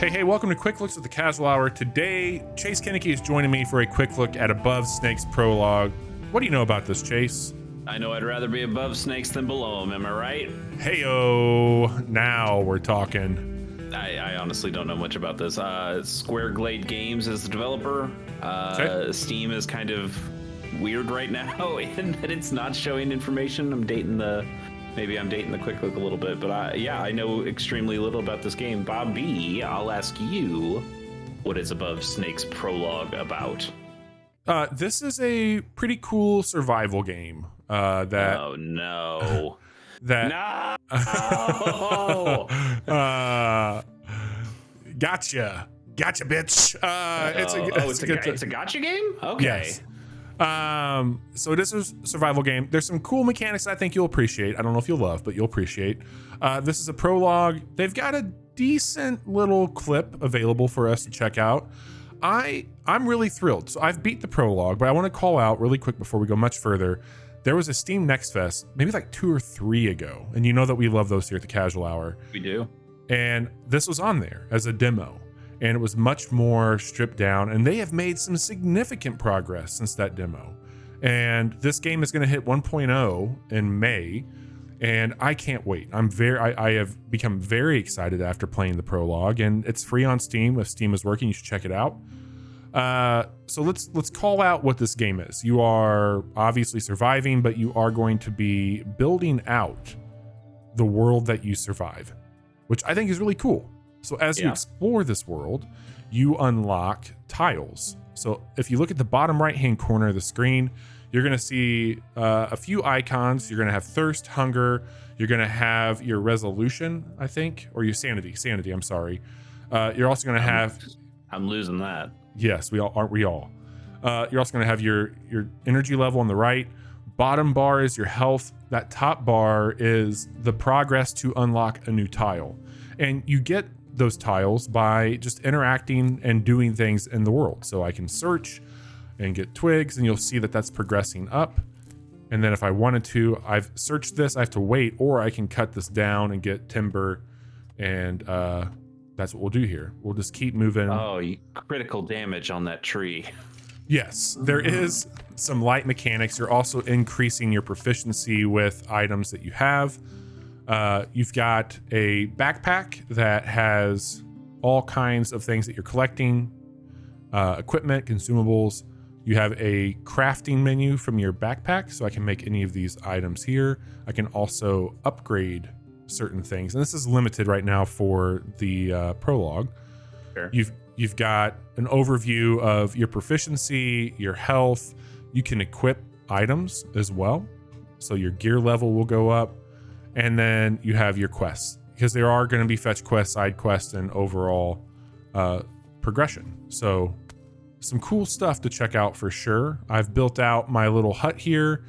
Hey, welcome to Quick Looks at the Casual Hour. Today, Chase Kinnicky is joining me for a quick look at Above Snakes Prologue. What do you know about this, Chase? I know I'd rather be above snakes than below them, am I right? Heyo, now we're talking. I honestly don't know much about this. Square Glade Games is the developer. Okay. Steam is kind of weird right now in that it's not showing information. Maybe I'm dating the quick look a little bit, but I know extremely little about this game. Bobby, I'll ask you, what is Above Snakes Prologue about? This is a pretty cool survival game. Oh no. that No. Gotcha, bitch. It's a gotcha game? Okay. Yes. So it is a survival game. There's some cool mechanics I think you'll appreciate. I don't know if you'll love, but you'll appreciate. This is a prologue. They've got a decent little clip available for us to check out. I'm really thrilled. So I've beat the prologue, but I want to call out really quick before we go much further. There was a Steam Next Fest, maybe like 2 or 3 ago, and you know that we love those here at the Casual Hour. We do. And this was on there as a demo, and it was much more stripped down, and they have made some significant progress since that demo. And this game is going to hit 1.0 in May, and I can't wait. I have become very excited after playing the prologue, and it's free on Steam. If Steam is working, you should check it out. So let's call out what this game is. You are obviously surviving, but you are going to be building out the world that you survive, which I think is really cool. So as you explore this world, you unlock tiles. So if you look at the bottom right-hand corner of the screen, you're going to see a few icons. You're going to have thirst, hunger. You're going to have your resolution, I think, or your sanity. I'm sorry. You're also going to have... I'm losing that. Yes, aren't we all? You're also going to have your energy level on the right. Bottom bar is your health. That top bar is the progress to unlock a new tile. And you get those tiles by just interacting and doing things in the world. So I can search and get twigs, and you'll see that that's progressing up. And then if I wanted to, I've searched this, I have to wait, or I can cut this down and get timber, and that's what we'll do here. We'll just keep moving. Oh, critical damage on that tree. Yes, there is some light mechanics. You're also increasing your proficiency with items that you have. You've got a backpack that has all kinds of things that you're collecting, equipment, consumables. You have a crafting menu from your backpack, so I can make any of these items here. I can also upgrade certain things, and this is limited right now for the prologue. Sure. You've got an overview of your proficiency, your health. You can equip items as well, so your gear level will go up. And then you have your quests, because there are going to be fetch quests, side quests, and overall progression. So some cool stuff to check out for sure. I've built out my little hut here,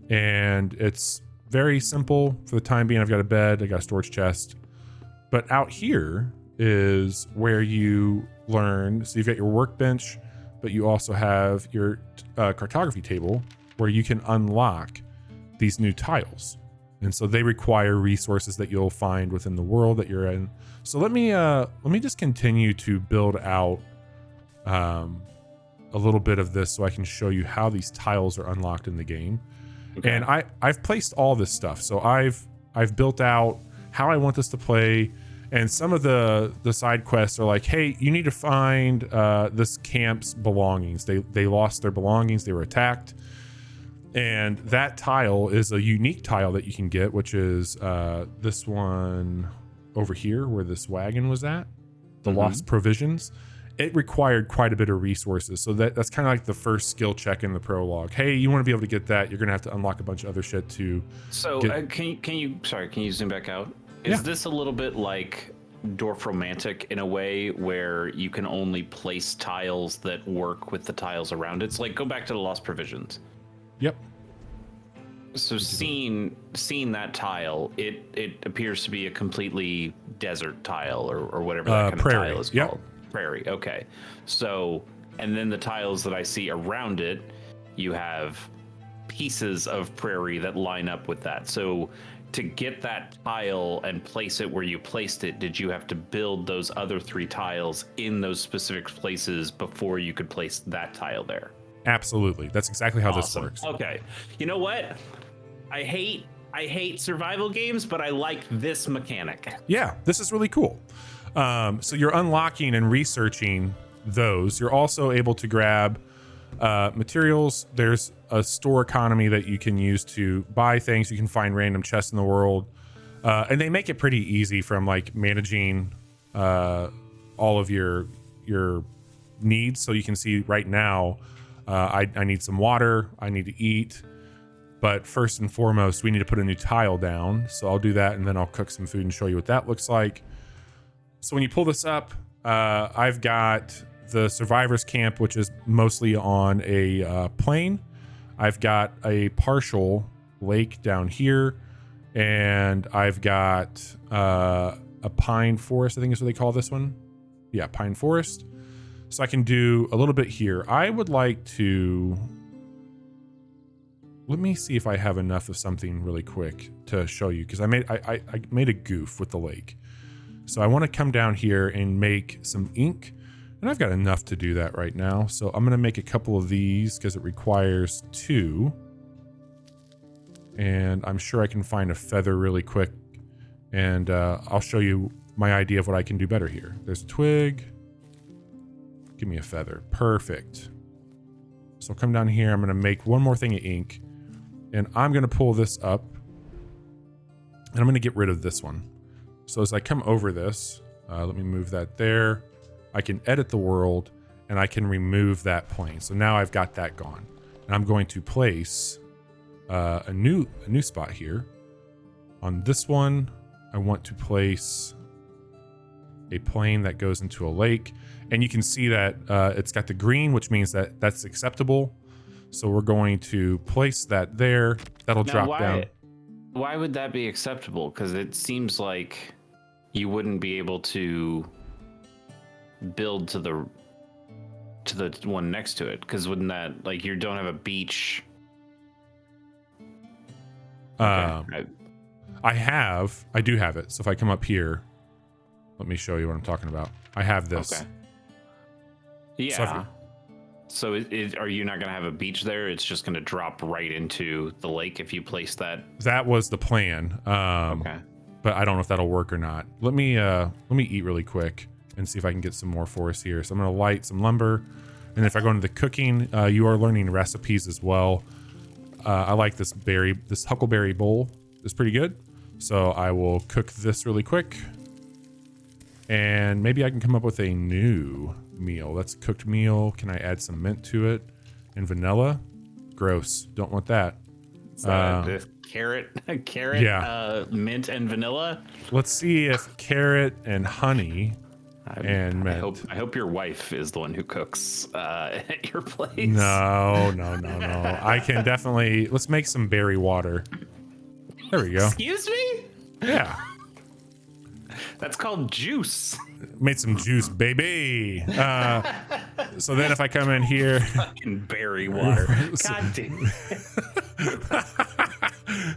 and it's very simple for the time being. I've got a bed, I got a storage chest. But out here is where you learn. So you've got your workbench, but you also have your cartography table where you can unlock these new tiles. And so they require resources that you'll find within the world that you're in. So let me just continue to build out a little bit of this so I can show you how these tiles are unlocked in the game. Okay. And I've placed all this stuff. So I've built out how I want this to play. And some of the side quests are like, hey, you need to find this camp's belongings. They lost their belongings. They were attacked. And that tile is a unique tile that you can get, which is this one over here where this wagon was at, the lost provisions. It required quite a bit of resources. So that's kind of like the first skill check in the prologue. Hey, you want to be able to get that, you're going to have to unlock a bunch of other shit to can you zoom back out? Is this a little bit like Dwarf Romantic in a way where you can only place tiles that work with the tiles around it? It's like, go back to the lost provisions. Yep. So seeing that tile, it appears to be a completely desert tile or whatever that kind prairie. of tile is called. Prairie. Okay. So, and then the tiles that I see around it, you have pieces of prairie that line up with that. So to get that tile and place it where you placed it, did you have to build those other 3 tiles in those specific places before you could place that tile there? Absolutely. That's exactly how Awesome. this works. Okay. You know what? I hate survival games, but I like this mechanic. Yeah, this is really cool. So you're unlocking and researching those. You're also able to grab materials. There's a store economy that you can use to buy things. You can find random chests in the world. And they make it pretty easy from like managing all of your needs. So you can see right now, I need some water, I need to eat, but first and foremost, we need to put a new tile down. So I'll do that, and then I'll cook some food and show you what that looks like. So when you pull this up, I've got the survivors camp, which is mostly on a plain. I've got a partial lake down here, and I've got a pine forest, I think is what they call this one. Yeah, pine forest. So I can do a little bit here. I would like to, let me see if I have enough of something really quick to show you, because I made a goof with the lake. So I want to come down here and make some ink, and I've got enough to do that right now. So I'm going to make a couple of these because it requires 2. And I'm sure I can find a feather really quick, and I'll show you my idea of what I can do better here. There's a twig. Give me a feather. Perfect. So I'll come down here. I'm going to make one more thing of ink, and I'm going to pull this up, and I'm going to get rid of this one. So as I come over this, let me move that there. I can edit the world, and I can remove that plane. So now I've got that gone. And I'm going to place a new spot here. On this one, I want to place a plane that goes into a lake. And you can see that it's got the green, which means that that's acceptable. So we're going to place that there. That'll drop down. Why would that be acceptable? Because it seems like you wouldn't be able to build to the one next to it. Because wouldn't that, like, you don't have a beach? Okay. I do have it. So if I come up here, let me show you what I'm talking about. I have this. Okay. Yeah. So are you not going to have a beach there? It's just going to drop right into the lake if you place that. That was the plan. Okay. But I don't know if that'll work or not. Let me eat really quick and see if I can get some more forest here. So I'm going to light some lumber. And if I go into the cooking, you are learning recipes as well. I like this huckleberry bowl. It's pretty good. So I will cook this really quick. And maybe I can come up with a new meal. That's a cooked meal. Can I add some mint to it? And vanilla? Gross. Don't want that. Carrot, yeah. Mint and vanilla. Let's see if carrot and honey and mint. I hope your wife is the one who cooks at your place. No. I can definitely. Let's make some berry water. There we go. Excuse me? Yeah. That's called juice. Made some juice, baby. So then if I come in here. Fucking berry water. God damn.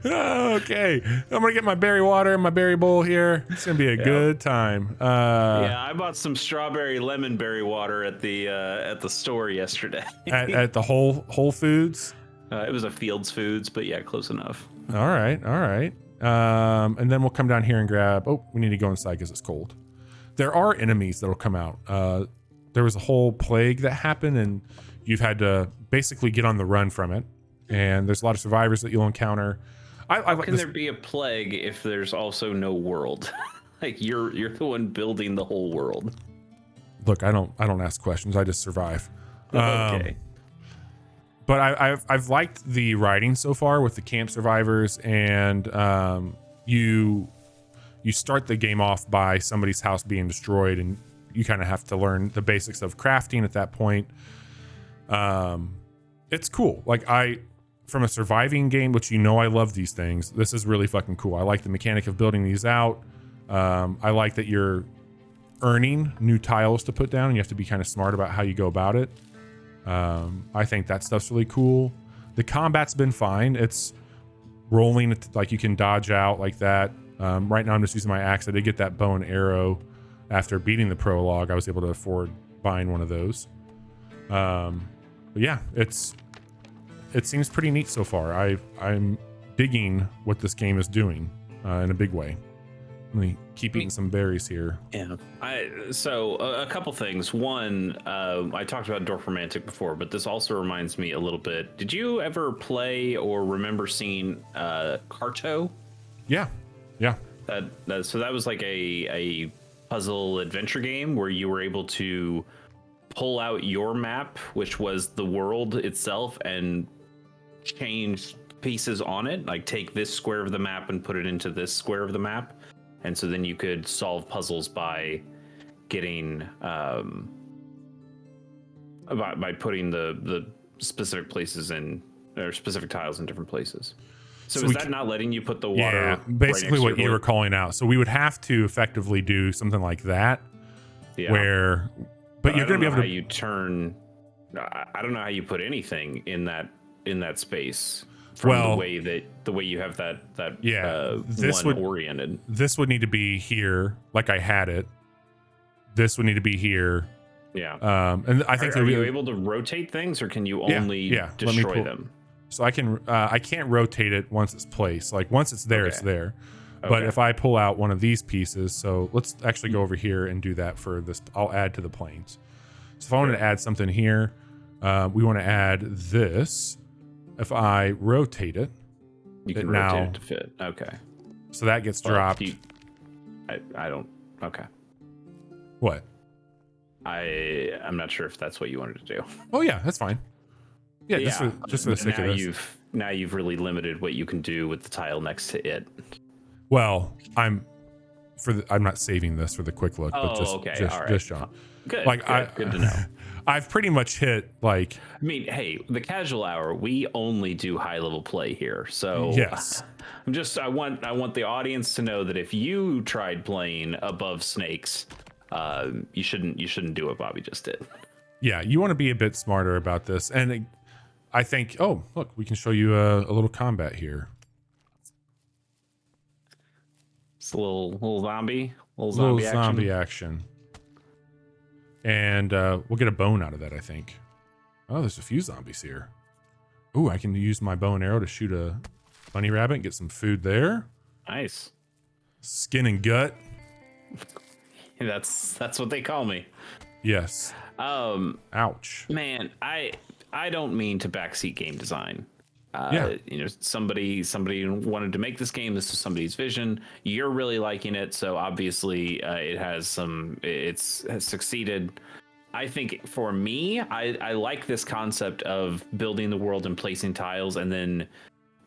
Okay. I'm going to get my berry water and my berry bowl here. It's going to be a good time. Yeah, I bought some strawberry lemon berry water at the store yesterday. at the Whole Foods? It was a Fields Foods, but yeah, close enough. All right. And then we'll come down here and grab. Oh, we need to go inside because it's cold. There are enemies that'll come out. There was a whole plague that happened, and you've had to basically get on the run from it. And there's a lot of survivors that you'll encounter. How can there be a plague if there's also no world? Like you're the one building the whole world. Look, I don't ask questions. I just survive. Okay. But I've liked the writing so far with the camp survivors, and you start the game off by somebody's house being destroyed, and you kind of have to learn the basics of crafting at that point. It's cool. Like from a surviving game, which I love these things. This is really fucking cool. I like the mechanic of building these out. I like that you're earning new tiles to put down, and you have to be kind of smart about how you go about it. I think that stuff's really cool. The combat's been fine. rolling, like you can dodge out like that. Right now I'm just using my axe. I did get that bow and arrow after beating the prologue. I was able to afford buying one of those. But yeah, it seems pretty neat so far. I'm digging what this game is doing in a big way. Let me keep eating some berries here. Yeah. So a couple things. One, I talked about Dorfromantic before, but this also reminds me a little bit. Did you ever play or remember seeing Carto? Yeah. So that was like a puzzle adventure game where you were able to pull out your map, which was the world itself, and change pieces on it. Like take this square of the map and put it into this square of the map. And so then you could solve puzzles by getting by putting the specific places in, or specific tiles in different places. So is that not letting you put the water? Yeah, basically what you were calling out. So we would have to effectively do something like that, where, but you're going to be able to. How you turn? I don't know how you put anything in that space. From the way you have that this one oriented. This would need to be here, like I had it. This would need to be here. Yeah. And I think are you able to rotate things, or can you only destroy them? So I can't rotate it once it's placed. Like once it's there, it's there. Okay. But if I pull out one of these pieces, so let's actually go over here and do that for this. I'll add to the planes. So if I wanted to add something here, we want to add this. If I rotate it, you can rotate it to fit. Okay. So that gets dropped. I don't. Okay. What? I'm not sure if that's what you wanted to do. Oh yeah, that's fine. Yeah, just for the sake of this. Now you've really limited what you can do with the tile next to it. Well, I'm not saving this for the quick look, but just John. Good. Good to know. I've pretty much hit like. I mean, hey, the casual hour. We only do high level play here, so yes. I want the audience to know that if you tried playing Above Snakes, you shouldn't do what Bobby just did. Yeah, you want to be a bit smarter about this, and I think. Oh, look, we can show you a little combat here. It's a little zombie action. And we'll get a bone out of that, I think. Oh, there's a few zombies here. Ooh, I can use my bow and arrow to shoot a bunny rabbit and get some food there. Nice. Skin and gut. That's what they call me. Yes. Ouch. Man, I don't mean to backseat game design. Somebody wanted to make this game. This is somebody's vision. You're really liking it, so obviously it has succeeded. I think for me, I like this concept of building the world and placing tiles and then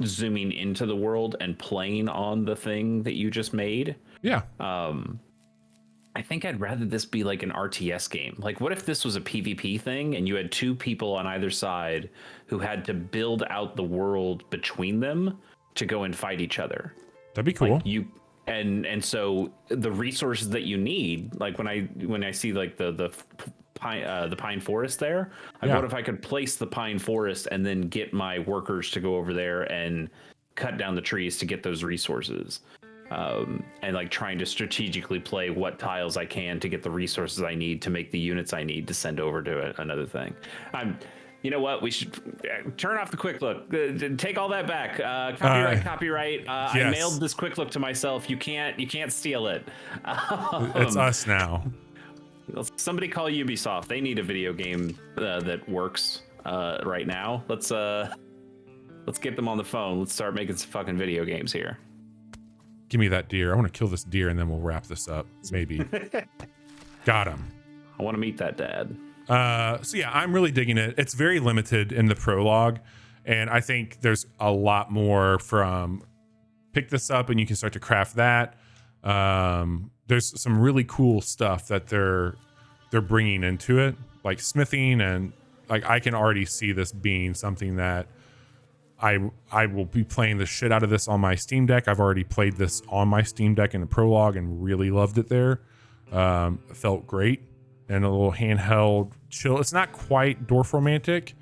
zooming into the world and playing on the thing that you just made. Yeah. I think I'd rather this be like an RTS game. Like, what if this was a PvP thing and you had two people on either side who had to build out the world between them to go and fight each other? That'd be cool. Like and so the resources that you need, like when I see like the pine forest there, what if I could place the pine forest and then get my workers to go over there and cut down the trees to get those resources? And like trying to strategically play what tiles I can to get the resources I need to make the units I need to send over to another thing. You know what? We should turn off the quick look. Take all that back. Copyright. Yes. I mailed this quick look to myself. You can't steal it. It's us now. Somebody call Ubisoft. They need a video game that works right now. Let's get them on the phone. Let's start making some fucking video games here. Give me that deer. I want to kill this deer and then we'll wrap this up. Maybe. Got him. I want to meet that dad. So yeah, I'm really digging it. It's very limited in the prologue, and I think there's a lot more from pick this up and you can start to craft that. There's some really cool stuff that they're bringing into it, like smithing, and like I can already see this being something that I will be playing the shit out of this on my Steam Deck. I've already played this on my Steam Deck in the prologue and really loved it there. It felt great, and a little handheld chill. It's not quite Dorfromantic,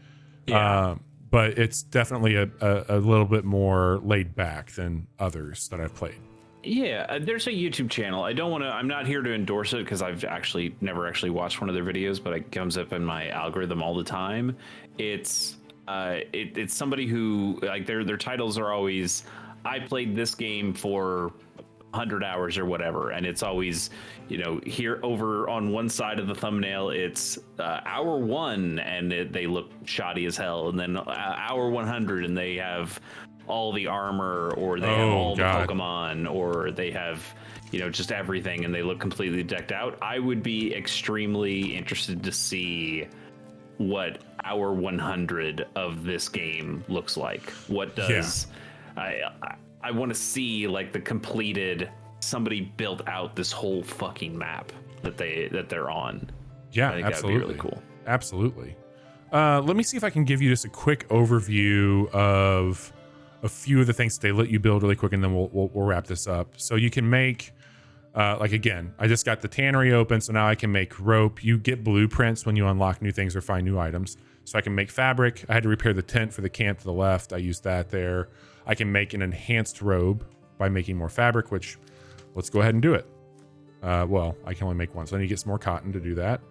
but it's definitely a little bit more laid back than others that I've played. Yeah, there's a YouTube channel. I'm not here to endorse it because I've actually never actually watched one of their videos, but it comes up in my algorithm all the time. It's somebody who, like, their titles are always, I played this game for 100 hours or whatever, and it's always, here over on one side of the thumbnail it's hour 1 and they look shoddy as hell, and then hour 100 and they have all the armor, or they have all the Pokemon, or they have just everything and they look completely decked out. I would be extremely interested to see what hour 100 of this game looks like. What does I want to see, like, the completed, somebody built out this whole fucking map that they're on. Yeah, I think absolutely. that'd be really cool. Absolutely. Let me see if I can give you just a quick overview of a few of the things that they let you build really quick, and then we'll wrap this up. So you can make, like, again, I just got the tannery open, so now I can make rope. You get blueprints when you unlock new things or find new items. So I can make fabric. I had to repair the tent for the camp to the left. I used that there. I can make an enhanced robe by making more fabric, which, let's go ahead and do it. Well, I can only make one, so I need to get some more cotton to do that.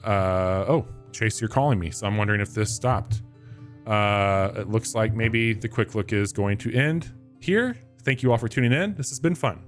Oh, Chase, you're calling me, so I'm wondering if this stopped. It looks like maybe the quick look is going to end here. Thank you all for tuning in. This has been fun.